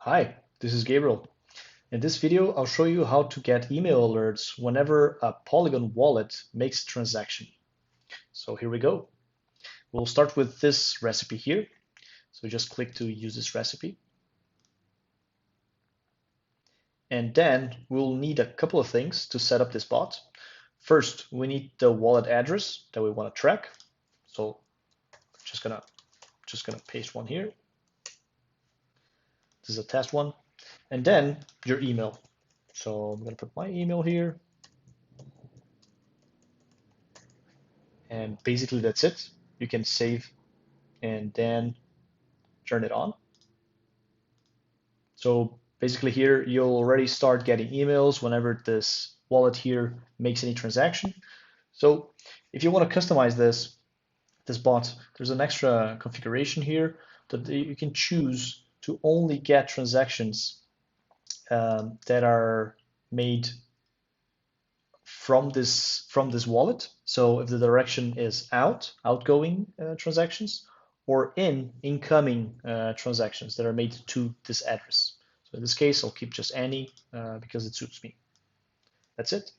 Hi, this is Gabriel. In this video, I'll show you how to get email alerts whenever a Polygon wallet makes a transaction. So here we go. We'll start with this recipe here. So just click to use this recipe. And then we'll need a couple of things to set up this bot. First, we need the wallet address that we want to track. So just gonna paste one here. This is a test one. And then your email. So I'm going to put my email here. And basically that's it. You can save and then turn it on. So basically here you'll already start getting emails whenever this wallet here makes any transaction. So if you want to customize this bot, there's an extra configuration here that you can choose to only get transactions that are made from this wallet. So if the direction is outgoing transactions, or incoming transactions that are made to this address. So in this case, I'll keep just any because it suits me. That's it.